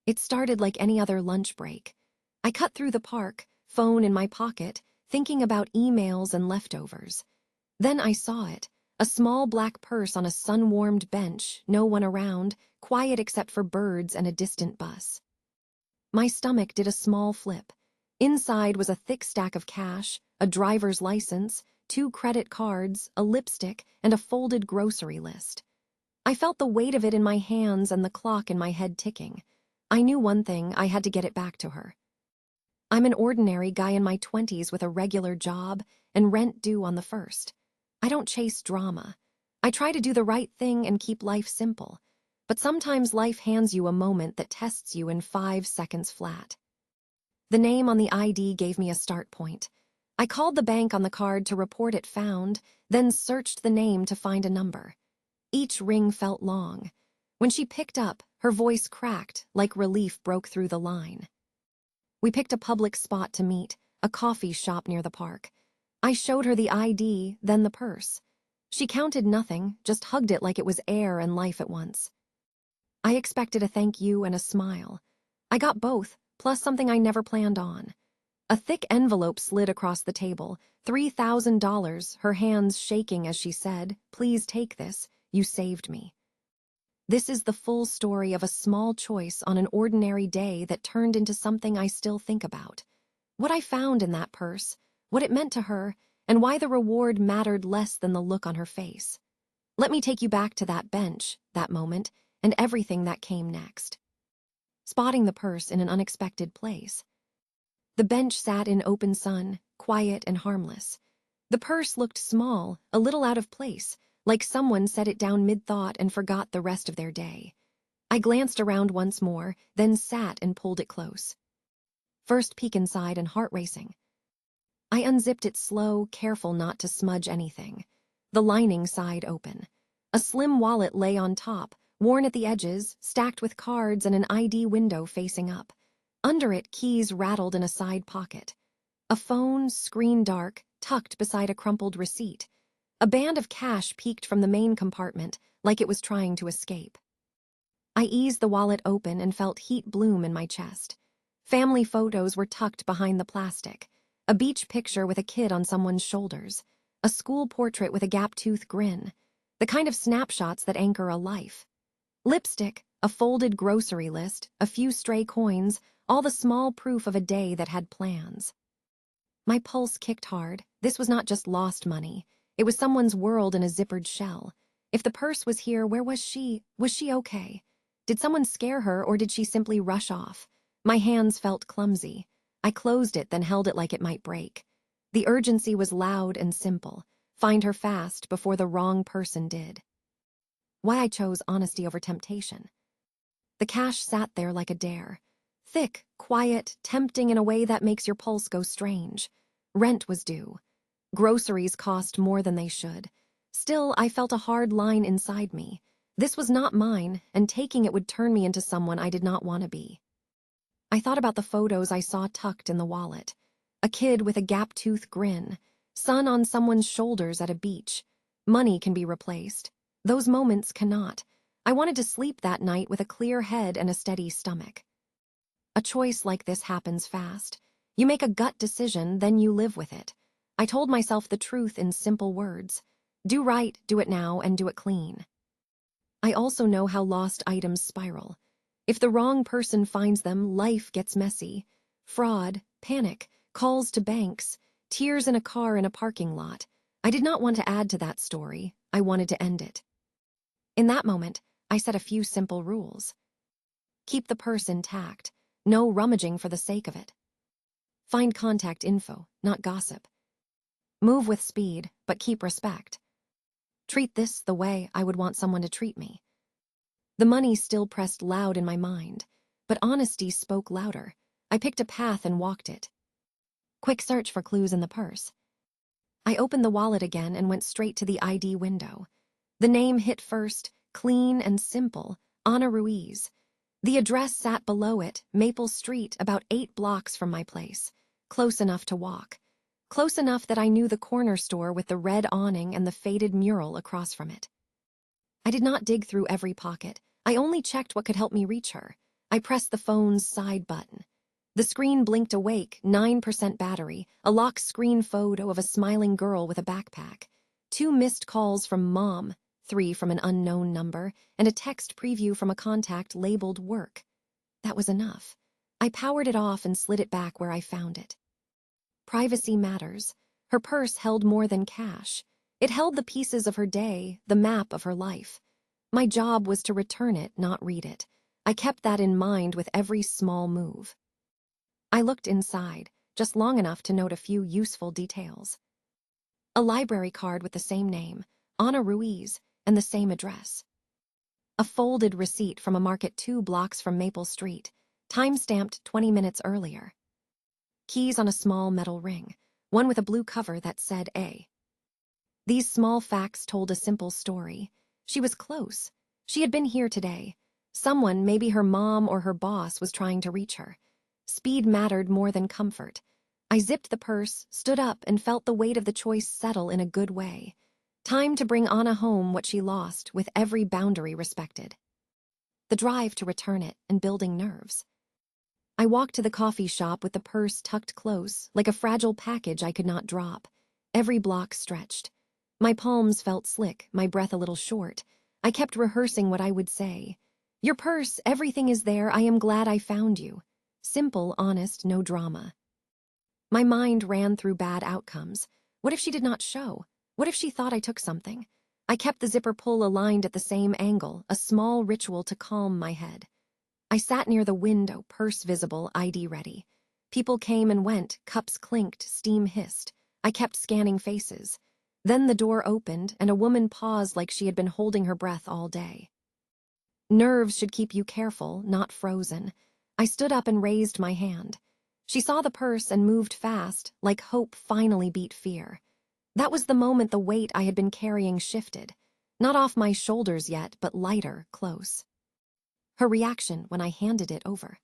It started like any other lunch break. I cut through the park, phone in my pocket, thinking about emails and leftovers. Then I saw it, a small black purse on a sun-warmed bench, no one around, quiet except for birds and a distant bus. My stomach did a small flip. Inside was a thick stack of cash, a driver's license, 2 credit cards, a lipstick, and a folded grocery list. I felt the weight of it in my hands and the clock in my head ticking. I knew one thing: I had to get it back to her. I'm an ordinary guy in my 20s with a regular job and rent due on the 1st. I don't chase drama. I try to do the right thing and keep life simple. But sometimes life hands you a moment that tests you in 5 seconds flat. The name on the ID gave me a start point. I called the bank on the card to report it found, then searched the name to find a number. Each ring felt long. When she picked up, her voice cracked, like relief broke through the line. We picked a public spot to meet, a coffee shop near the park. I showed her the ID, then the purse. She counted nothing, just hugged it like it was air and life at once. I expected a thank you and a smile. I got both, plus something I never planned on. A thick envelope slid across the table, $3,000, her hands shaking as she said, "Please take this, you saved me." This is the full story of a small choice on an ordinary day that turned into something I still think about. What I found in that purse, what it meant to her, and why the reward mattered less than the look on her face. Let me take you back to that bench, that moment, and everything that came next. Spotting the purse in an unexpected place. The bench sat in open sun, quiet and harmless. The purse looked small, a little out of place, like someone set it down mid-thought and forgot the rest of their day. I glanced around once more, then sat and pulled it close. First peek inside and heart racing. I unzipped it slow, careful not to smudge anything. The lining side open. A slim wallet lay on top, worn at the edges, stacked with cards and an ID window facing up. Under it, keys rattled in a side pocket. A phone, screen dark, tucked beside a crumpled receipt. A band of cash peeked from the main compartment, like it was trying to escape. I eased the wallet open and felt heat bloom in my chest. Family photos were tucked behind the plastic. A beach picture with a kid on someone's shoulders. A school portrait with a gap-toothed grin. The kind of snapshots that anchor a life. Lipstick, a folded grocery list, a few stray coins, all the small proof of a day that had plans. My pulse kicked hard. This was not just lost money. It was someone's world in a zippered shell. If the purse was here, where was she? Was she okay? Did someone scare her, or did she simply rush off? My hands felt clumsy. I closed it, then held it like it might break. The urgency was loud and simple. Find her fast before the wrong person did. Why I chose honesty over temptation. The cash sat there like a dare. Thick, quiet, tempting in a way that makes your pulse go strange. Rent was due. Groceries cost more than they should. Still, I felt a hard line inside me. This was not mine, and taking it would turn me into someone I did not want to be. I thought about the photos I saw tucked in the wallet. A kid with a gap-toothed grin. Sun on someone's shoulders at a beach. Money can be replaced. Those moments cannot. I wanted to sleep that night with a clear head and a steady stomach. A choice like this happens fast. You make a gut decision, then you live with it. I told myself the truth in simple words. Do right, do it now, and do it clean. I also know how lost items spiral. If the wrong person finds them, life gets messy. Fraud, panic, calls to banks, tears in a car in a parking lot. I did not want to add to that story. I wanted to end it. In that moment, I set a few simple rules. Keep the purse intact. No rummaging for the sake of it. Find contact info, not gossip. Move with speed, but keep respect. Treat this the way I would want someone to treat me. The money still pressed loud in my mind, but honesty spoke louder. I picked a path and walked it. Quick search for clues in the purse. I opened the wallet again and went straight to the ID window. The name hit first, clean and simple, Ana Ruiz. The address sat below it, Maple Street, about 8 blocks from my place. Close enough to walk. Close enough that I knew the corner store with the red awning and the faded mural across from it. I did not dig through every pocket. I only checked what could help me reach her. I pressed the phone's side button. The screen blinked awake, 9% battery, a lock screen photo of a smiling girl with a backpack, 2 missed calls from Mom, 3 from an unknown number, and a text preview from a contact labeled work. That was enough. I powered it off and slid it back where I found it. Privacy matters. Her purse held more than cash. It held the pieces of her day, the map of her life. My job was to return it, not read it. I kept that in mind with every small move. I looked inside, just long enough to note a few useful details. A library card with the same name, Ana Ruiz, and the same address. A folded receipt from a market 2 blocks from Maple Street, time-stamped 20 minutes earlier. Keys on a small metal ring, one with a blue cover that said A. These small facts told a simple story. She was close. She had been here today. Someone, maybe her mom or her boss, was trying to reach her. Speed mattered more than comfort. I zipped the purse, stood up, and felt the weight of the choice settle in a good way. Time to bring Anna home what she lost, with every boundary respected. The drive to return it and building nerves. I walked to the coffee shop with the purse tucked close, like a fragile package I could not drop. Every block stretched. My palms felt slick, my breath a little short. I kept rehearsing what I would say. Your purse, everything is there, I am glad I found you. Simple, honest, no drama. My mind ran through bad outcomes. What if she did not show? What if she thought I took something? I kept the zipper pull aligned at the same angle, a small ritual to calm my head. I sat near the window, purse visible, ID ready. People came and went, cups clinked, steam hissed. I kept scanning faces. Then the door opened, and a woman paused like she had been holding her breath all day. Nerves should keep you careful, not frozen. I stood up and raised my hand. She saw the purse and moved fast, like hope finally beat fear. That was the moment the weight I had been carrying shifted. Not off my shoulders yet, but lighter, close. Her reaction when I handed it over.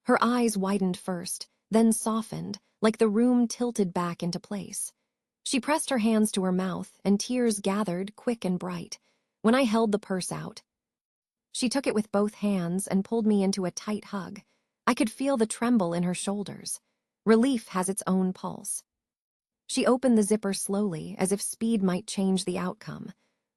Her eyes widened first, then softened, like the room tilted back into place. She pressed her hands to her mouth, and tears gathered, quick and bright. When I held the purse out, she took it with both hands and pulled me into a tight hug. I could feel the tremble in her shoulders. Relief has its own pulse. She opened the zipper slowly, as if speed might change the outcome.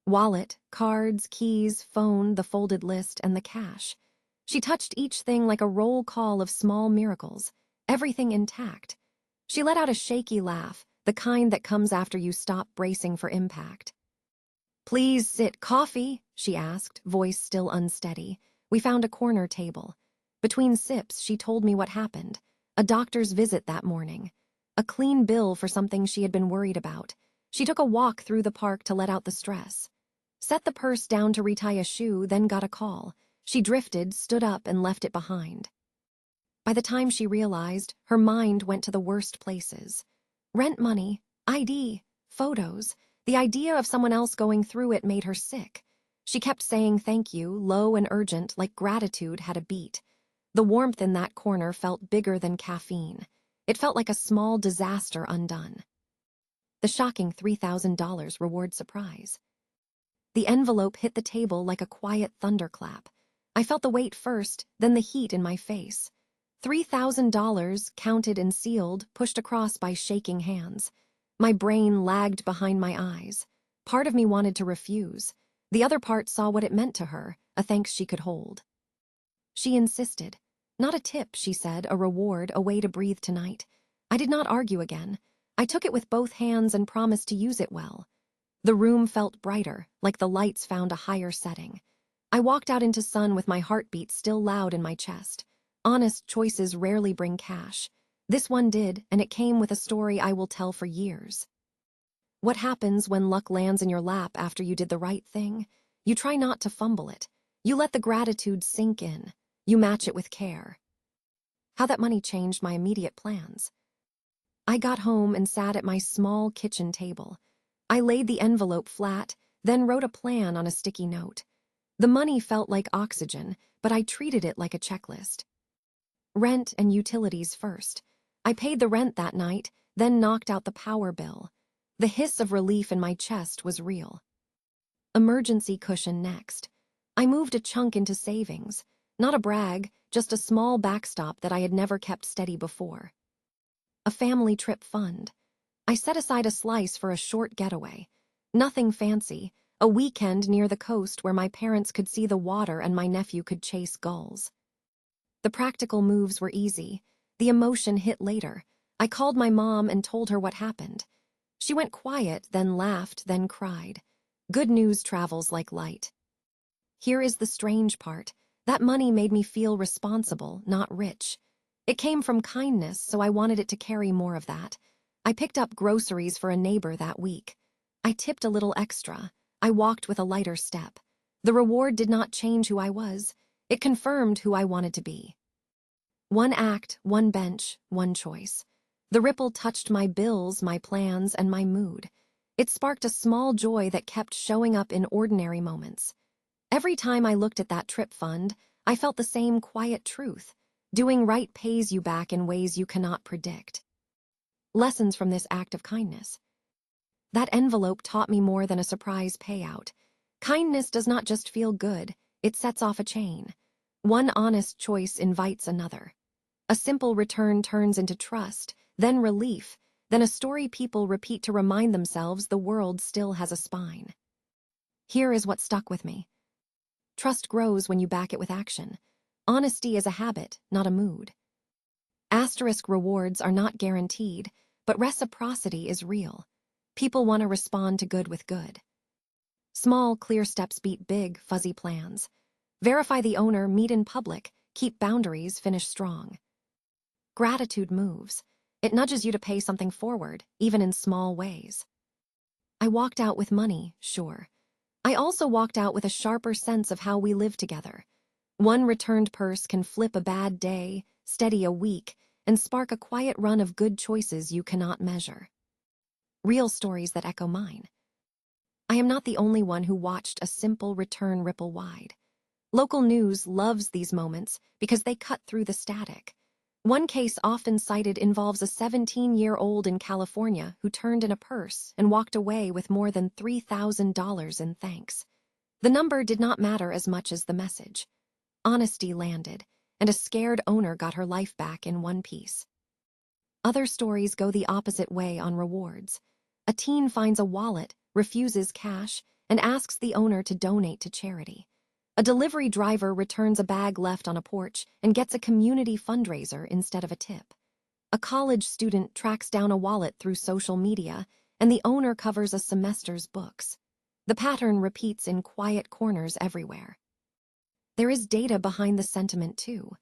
Wallet, cards, keys, phone, the folded list, and the cash. She touched each thing like a roll call of small miracles, everything intact. She let out a shaky laugh, the kind that comes after you stop bracing for impact. "Please sit. Coffee?" she asked, voice still unsteady. We found a corner table. Between sips, she told me what happened. A doctor's visit that morning. A clean bill for something she had been worried about. She took a walk through the park to let out the stress. Set the purse down to retie a shoe, then got a call. She drifted, stood up, and left it behind. By the time she realized, her mind went to the worst places. Rent money, ID, photos. The idea of someone else going through it made her sick. She kept saying thank you, low and urgent, like gratitude had a beat. The warmth in that corner felt bigger than caffeine. It felt like a small disaster undone. The shocking $3,000 reward surprise. The envelope hit the table like a quiet thunderclap. I felt the weight first, then the heat in my face. $3,000, counted and sealed, pushed across by shaking hands. My brain lagged behind my eyes. Part of me wanted to refuse. The other part saw what it meant to her, a thanks she could hold. She insisted. Not a tip, she said, a reward, a way to breathe tonight. I did not argue again. I took it with both hands and promised to use it well. The room felt brighter, like the lights found a higher setting. I walked out into sun with my heartbeat still loud in my chest. Honest choices rarely bring cash. This one did, and it came with a story I will tell for years. What happens when luck lands in your lap after you did the right thing? You try not to fumble it. You let the gratitude sink in. You match it with care. How that money changed my immediate plans. I got home and sat at my small kitchen table. I laid the envelope flat, then wrote a plan on a sticky note. The money felt like oxygen, but I treated it like a checklist. Rent and utilities first. I paid the rent that night, then knocked out the power bill. The hiss of relief in my chest was real. Emergency cushion next. I moved a chunk into savings. Not a brag, just a small backstop that I had never kept steady before. A family trip fund. I set aside a slice for a short getaway. Nothing fancy, a weekend near the coast where my parents could see the water and my nephew could chase gulls. The practical moves were easy. The emotion hit later. I called my mom and told her what happened. She went quiet, then laughed, then cried. Good news travels like light. Here is the strange part. That money made me feel responsible, not rich. It came from kindness, so I wanted it to carry more of that. I picked up groceries for a neighbor that week. I tipped a little extra. I walked with a lighter step. The reward did not change who I was. It confirmed who I wanted to be. One act, one bench, one choice. The ripple touched my bills, my plans, and my mood. It sparked a small joy that kept showing up in ordinary moments. Every time I looked at that trip fund, I felt the same quiet truth. Doing right pays you back in ways you cannot predict. Lessons from this act of kindness. That envelope taught me more than a surprise payout. Kindness does not just feel good, it sets off a chain. One honest choice invites another. A simple return turns into trust, then relief, then a story people repeat to remind themselves the world still has a spine. Here is what stuck with me. Trust grows when you back it with action. Honesty is a habit, not a mood. Asterisk rewards are not guaranteed, but reciprocity is real. People want to respond to good with good. Small, clear steps beat big, fuzzy plans. Verify the owner, meet in public, keep boundaries, finish strong. Gratitude moves. It nudges you to pay something forward, even in small ways. I walked out with money, sure. I also walked out with a sharper sense of how we live together. One returned purse can flip a bad day, steady a week, and spark a quiet run of good choices you cannot measure. Real stories that echo mine. I am not the only one who watched a simple return ripple wide. Local news loves these moments because they cut through the static. One case often cited involves a 17-year-old in California who turned in a purse and walked away with more than $3,000 in thanks. The number did not matter as much as the message. Honesty landed, and a scared owner got her life back in one piece. Other stories go the opposite way on rewards. A teen finds a wallet, refuses cash, and asks the owner to donate to charity. A delivery driver returns a bag left on a porch and gets a community fundraiser instead of a tip. A college student tracks down a wallet through social media, and the owner covers a semester's books. The pattern repeats in quiet corners everywhere. There is data behind the sentiment, too.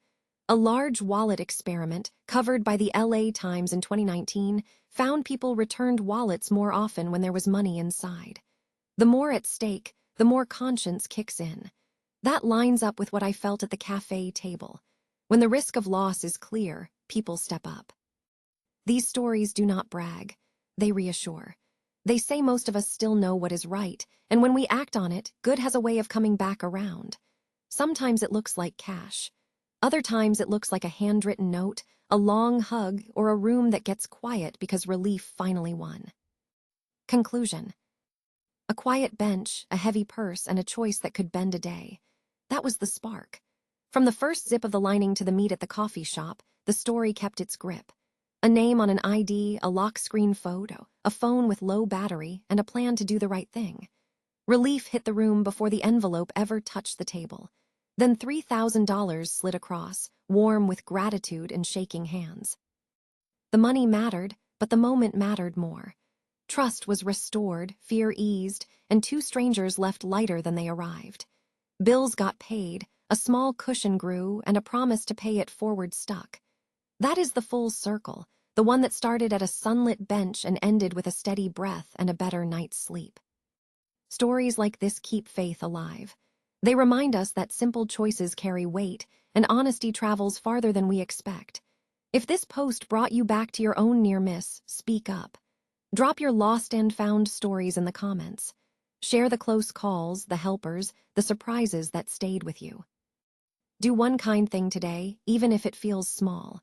A large wallet experiment covered by the LA Times in 2019 found people returned wallets more often when there was money inside. The more at stake, the more conscience kicks in. That lines up with what I felt at the cafe table. When the risk of loss is clear, people step up. These stories do not brag. They reassure. They say most of us still know what is right, and when we act on it, good has a way of coming back around. Sometimes it looks like cash. Other times it looks like a handwritten note, a long hug, or a room that gets quiet because relief finally won. Conclusion. A quiet bench, a heavy purse, and a choice that could bend a day. That was the spark. From the first zip of the lining to the meet at the coffee shop, the story kept its grip. A name on an ID, a lock screen photo, a phone with low battery, and a plan to do the right thing. Relief hit the room before the envelope ever touched the table. Then $3,000 slid across, warm with gratitude and shaking hands. The money mattered, but the moment mattered more. Trust was restored, fear eased, and two strangers left lighter than they arrived. Bills got paid, a small cushion grew, and a promise to pay it forward stuck. That is the full circle, the one that started at a sunlit bench and ended with a steady breath and a better night's sleep. Stories like this keep faith alive. They remind us that simple choices carry weight, and honesty travels farther than we expect. If this post brought you back to your own near miss, speak up. Drop your lost and found stories in the comments. Share the close calls, the helpers, the surprises that stayed with you. Do one kind thing today, even if it feels small.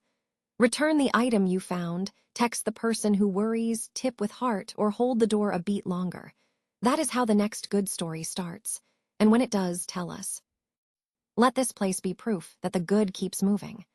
Return the item you found, text the person who worries, tip with heart, or hold the door a beat longer. That is how the next good story starts. And when it does, tell us. Let this place be proof that the good keeps moving.